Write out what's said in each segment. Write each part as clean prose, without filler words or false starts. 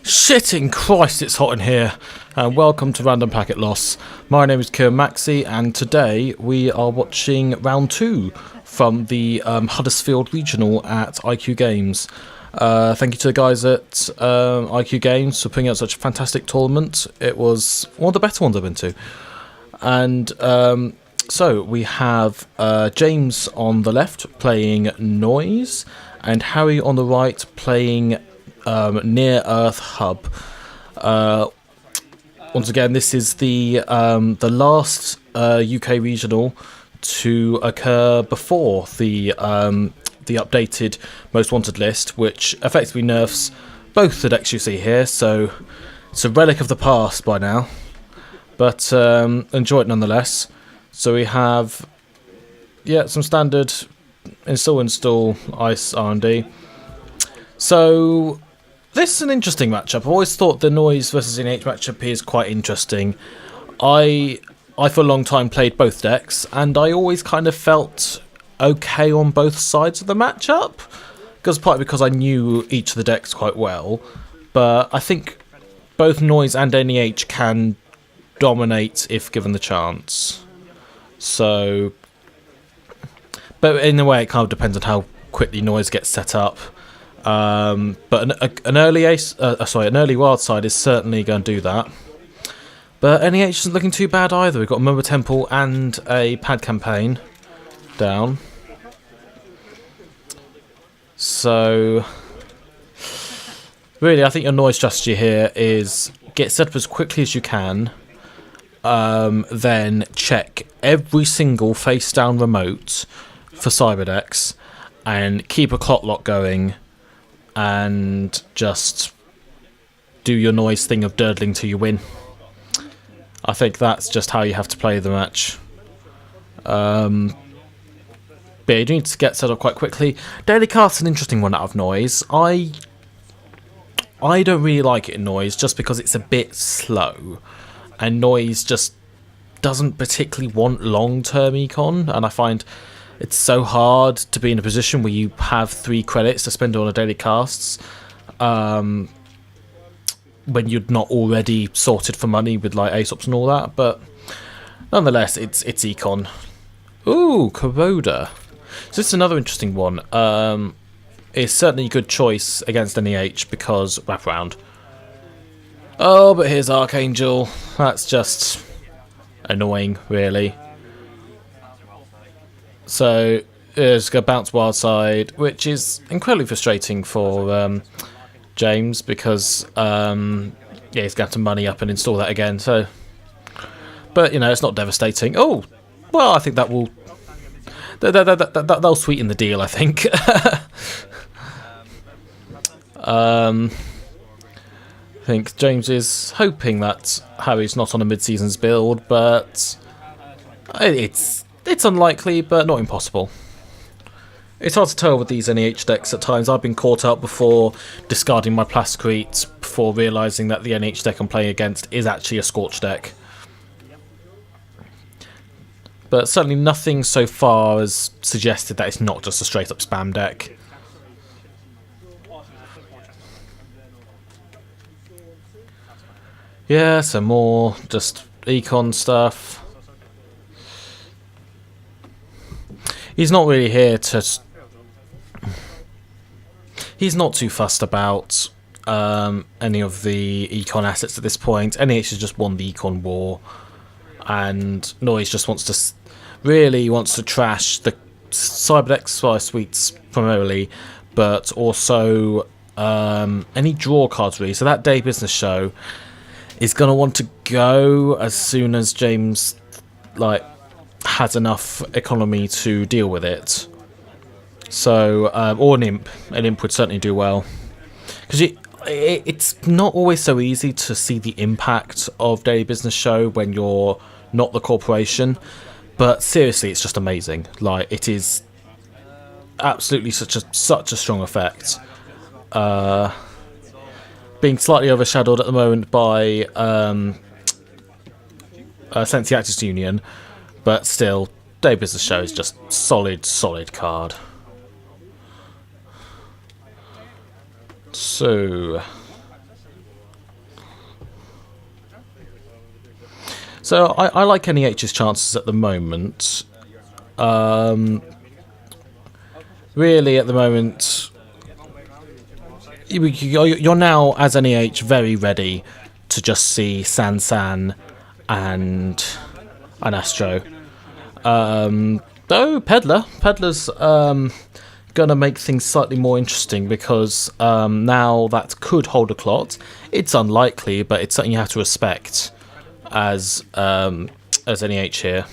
Shitting Christ, it's hot in here. And welcome to Random Packet Loss. My name is Kieran Maxey, and today we are watching round 2 from the Huddersfield Regional at IQ Games. Thank you to the guys at IQ Games for putting out such a fantastic tournament. It was one of the better ones I've been to. And so we have James on the left playing Noise, and Harry on the right playing Near Earth Hub. Once again, this is the last UK regional to occur before the updated Most Wanted list, which effectively nerfs both the decks you see here. So it's a relic of the past by now, but enjoy it nonetheless. So we have some standard install ice R&D. So this is an interesting matchup. I've always thought the Noise versus NEH matchup is quite interesting. I for a long time played both decks, and I always kind of felt okay on both sides of the matchup, partly because I knew each of the decks quite well. But I think both Noise and NEH can dominate if given the chance. So, but in a way, it kind of depends on how quickly Noise gets set up. But an early wild side is certainly going to do that. But NEH isn't looking too bad either. We've got a Mumba Temple and a pad campaign down. So really, I think your Noise strategy here is get set up as quickly as you can, then check every single face down remote for Cyberdecks and keep a clock lock going, and just do your Noise thing of durdling till you win. I think that's just how you have to play the match. But you need to get set up quite quickly. Daily Cast's an interesting one out of Noise. I don't really like it in Noise just because it's a bit slow, and Noise just doesn't particularly want long-term econ, and I find it's so hard to be in a position where you have 3 credits to spend on a daily casts, when you're not already sorted for money with like ASOPs and all that. But nonetheless, it's econ. Ooh, Kuroda. So this is another interesting one. It's certainly a good choice against NEH because wraparound. Oh, but here's Archangel. That's just annoying, really. So it's going to bounce Wildside, which is incredibly frustrating for James because he's going to have to money up and install that again. So, but it's not devastating. Oh, well, I think that will that'll sweeten the deal, I think. I think James is hoping that Harry's not on a mid-seasons build, but it's unlikely, but not impossible. It's hard to tell with these NEH decks at times. I've been caught up before discarding my Plasticrete before realising that the NEH deck I'm playing against is actually a Scorch deck. But certainly nothing so far has suggested that it's not just a straight up spam deck. Yeah, some more just econ stuff. He's not really here to... He's not too fussed about any of the econ assets at this point. NEH has just won the econ war, and Noise just wants to trash the Cyberdecks suites primarily, but also any draw cards really. So that day business show is going to want to go as soon as James has enough economy to deal with it. So, or an imp would certainly do well, because it's not always so easy to see the impact of daily business show when you're not the corporation. But seriously, it's just amazing. Like, it is absolutely such a strong effect. Being slightly overshadowed at the moment by Sensi Actors Union, but still, Day Business Show is just solid card. So So I like NEH's chances at the moment. Really, at the moment, you're now, as NEH, very ready to just see San and Astro. Though Peddler's gonna make things slightly more interesting because now that could hold a clot. It's unlikely, but it's something you have to respect as NEH here.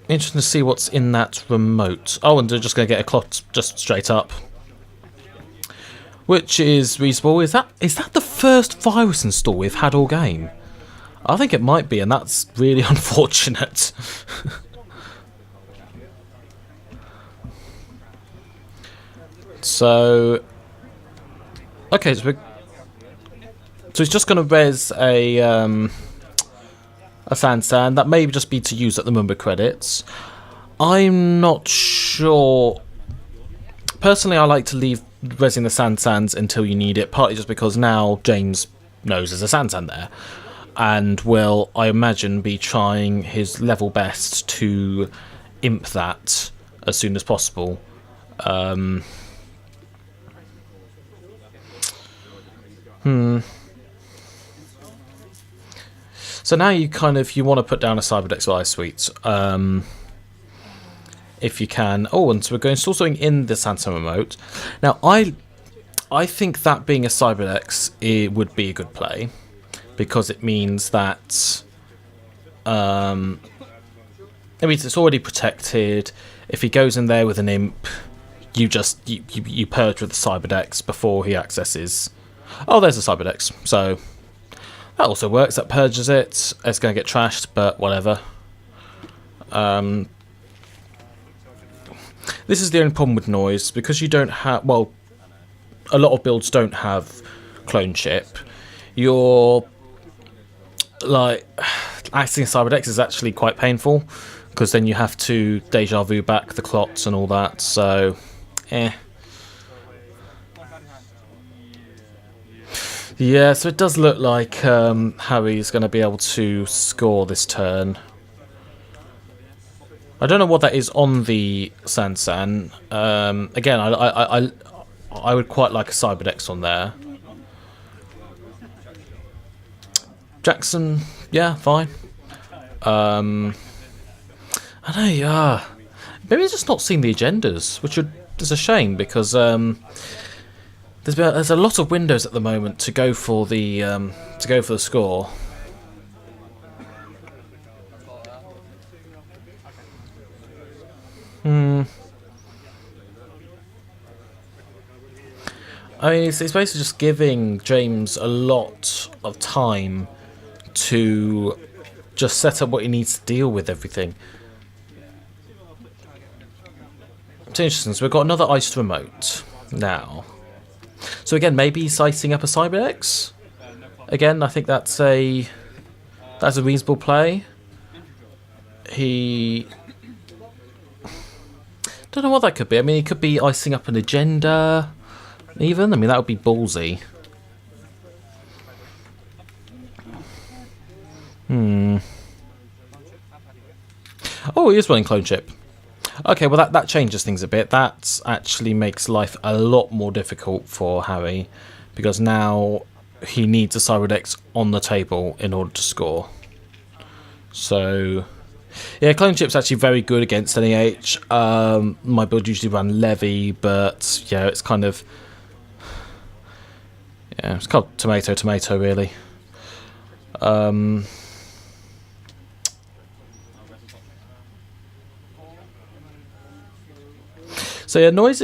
Interesting to see what's in that remote. Oh, and they're just going to get a clot just straight up, which is reasonable. Is that the first virus install we've had all game? I think it might be, and that's really unfortunate. So, okay, so he's just going to res a Sansan. That may just be to use at the number credits. I'm not sure. Personally, I like to leave resing the Sansans until you need it, partly just because now James knows there's a Sansan there, and will, I imagine, be trying his level best to imp that as soon as possible. So now you want to put down a Cyberdex Eye Suite, if you can. Oh, and so we're going to install something in the Sansan remote. Now, I think that being a Cyberdex, it would be a good play, because it means that it's already protected. If he goes in there with an imp, you purge with the Cyberdex before he accesses. Oh, there's a Cyberdex, so that also works. That purges it. It's going to get trashed, but whatever. This is the only problem with noise, because you don't have... Well, a lot of builds don't have clone chip. You're... Like, acting Cyberdex is actually quite painful, because then you have to deja vu back the clots and all that, so... Yeah, so it does look like Harry's going to be able to score this turn. I don't know what that is on the Sansan. Again, I would quite like a Cyberdex on there. Jackson, yeah, fine. I know, yeah. Maybe he's just not seen the agendas, which is a shame, because there's a lot of windows at the moment to go for the score. I mean, it's basically just giving James a lot of time to just set up what he needs to deal with everything. It's interesting. So we've got another iced remote now. So again, maybe he's icing up a Cyberdex. Again, I think that's a reasonable play. He... Don't know what that could be. I mean, he could be icing up an agenda, even. I mean, that would be ballsy. Oh, he is running clone chip. Okay, well that changes things a bit. That actually makes life a lot more difficult for Harry, because now he needs a Cyberdex on the table in order to score. So, yeah, clone chip's actually very good against NEH. My build usually ran Levy, but yeah, it's kind of... Yeah, it's called tomato, really. So yeah, Noise...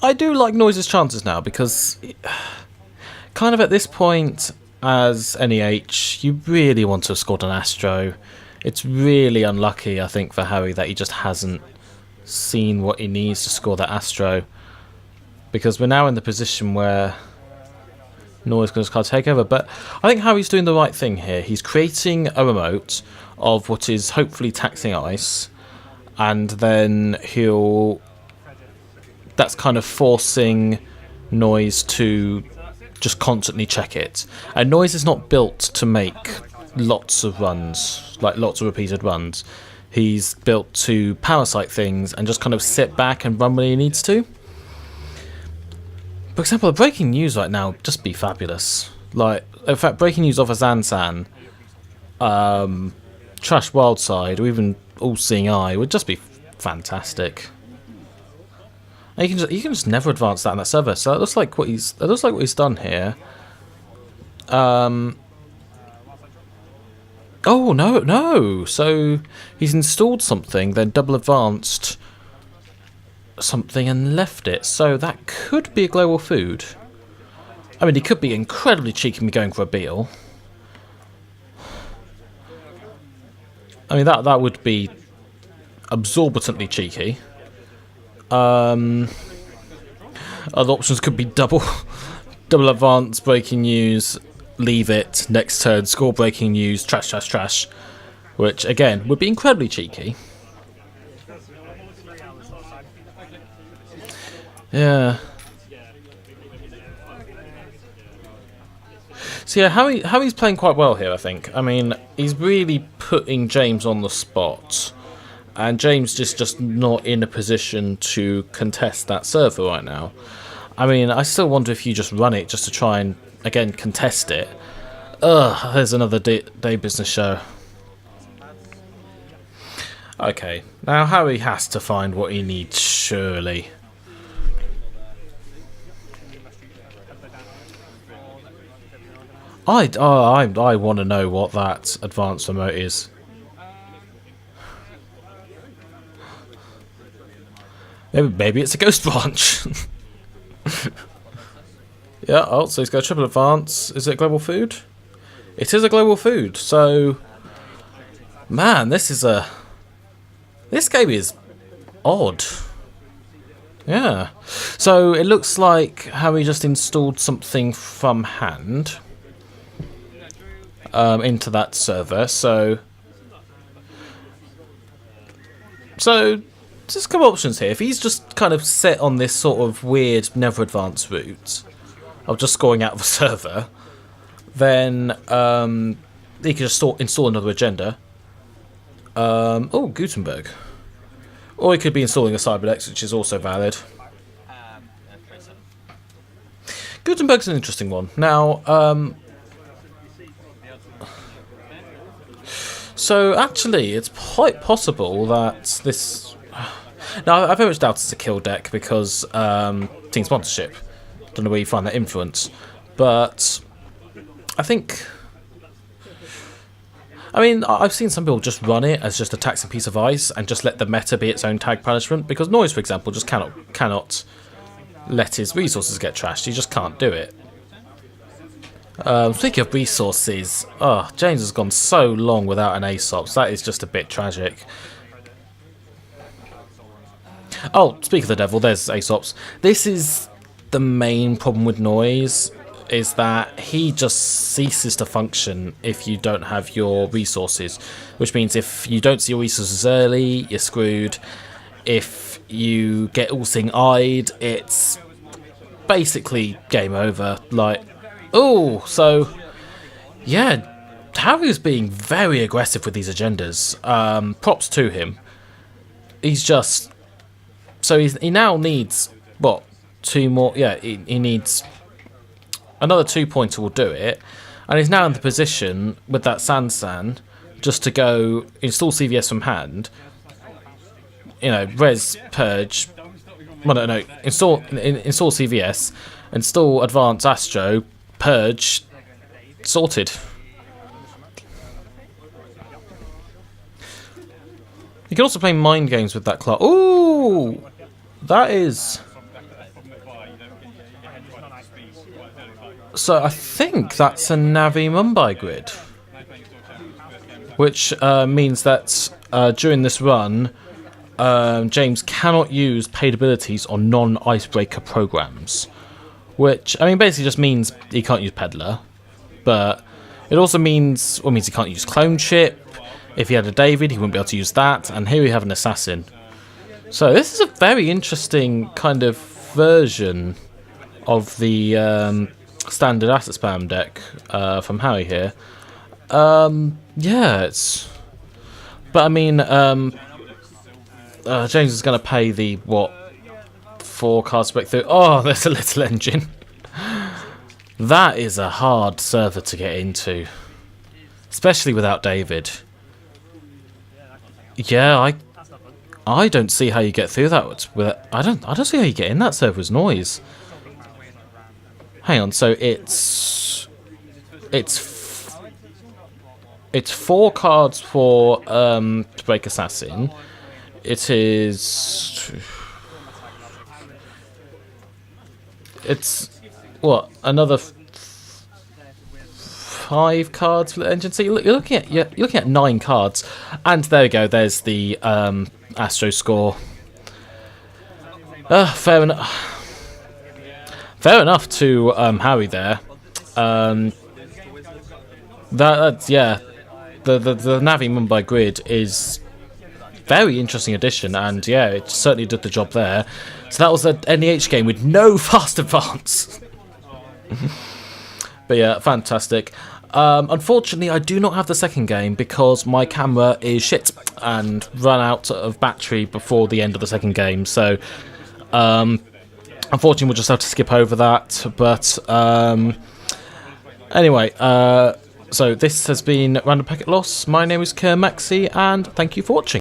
I do like Noise's chances now, because kind of at this point as NEH, you really want to have scored an Astro. It's really unlucky, I think, for Harry that he just hasn't seen what he needs to score that Astro, because we're now in the position where Noise can just take over. But I think Harry's doing the right thing here. He's creating a remote of what is hopefully taxing ice, and then that's kind of forcing Noise to just constantly check it. And Noise is not built to make lots of runs, like lots of repeated runs. He's built to parasite things and just kind of sit back and run when he needs to. For example, the breaking news right now would just be fabulous. Like, in fact, breaking news off of Zansan, Trash Wildside, or even All Seeing Eye would just be fantastic. And you can just never advance that in that server. So it looks like what he's done here. Oh no! So he's installed something, then double advanced something and left it. So that could be a global food. I mean, he could be incredibly cheeky and be going for a beetle. I mean, that would be absorbently cheeky. Other options could be double advance, breaking news, leave it, next turn, score breaking news, trash, which again would be incredibly cheeky. Yeah. So yeah, how he's playing quite well here, I think. I mean, he's really putting James on the spot, and James just not in a position to contest that server right now. I mean, I still wonder if you just run it just to try and again contest it. Ugh, there's another day business show. Okay, now Harry has to find what he needs, surely. I want to know what that advanced remote is. Maybe it's a ghost branch. Yeah, oh, so he's got a triple advance. Is it global food? It is a global food, so... Man, this game is odd. Yeah. So it looks like Harry just installed something from hand into that server, so there's a couple options here. If he's just kind of set on this sort of weird never advance route of just scoring out of a server, then he could just install another agenda. Oh, Gutenberg. Or he could be installing a Cyberdex, which is also valid. Gutenberg's an interesting one. Now, so actually, it's quite possible that this... Now, I very much doubt it's a kill deck because team sponsorship. Don't know where you find that influence. But I think... I mean, I've seen some people just run it as just a taxing piece of ice and just let the meta be its own tag punishment, because Noise, for example, just cannot let his resources get trashed. He just can't do it. Speaking of resources, James has gone so long without an Aesops. That is just a bit tragic. Oh, speak of the devil, there's Aesops. This is the main problem with Noise, is that he just ceases to function if you don't have your resources, which means if you don't see your resources early, you're screwed. If you get all seeing eyed, it's basically game over. Like, oh, so yeah, Harry's being very aggressive with these agendas. Props to him. He's just he now needs what, 2 more? Yeah, he needs. Another 2-pointer will do it, and he's now in the position with that Sansan just to go install CVS from hand. You know, res purge. Well, no, install CVS, install advanced Astro, purge, sorted. You can also play mind games with that class. Ooh, that is. So I think that's a Navi Mumbai grid, which means that during this run, James cannot use paid abilities on non-icebreaker programs, which, I mean, basically just means he can't use Peddler, but it also means he can't use Clone Chip. If he had a David, he wouldn't be able to use that, and here we have an Assassin. So this is a very interesting kind of version of the standard asset spam deck from Harry here. Yeah, it's... But I mean, James is going to pay the, what, 4 cards to break through. Oh, there's a little engine. That is a hard server to get into. Especially without David. Yeah, I don't see how you get through that. I don't see how you get in that server's noise. Hang on, so it's 4 cards for to break assassin. It's what, another 5 cards for the engine. So you're looking at 9 cards, and there we go. There's the Astro score. Fair enough to Harry there. That's yeah. The Navi Mumbai grid is very interesting addition, and yeah, it certainly did the job there. So that was an NEH game with no fast advance. But yeah, fantastic. Unfortunately, I do not have the second game because my camera is shit and ran out of battery before the end of the second game. So, unfortunately, we'll just have to skip over that. But anyway, so this has been Random Packet Loss. My name is Kermaxi, and thank you for watching.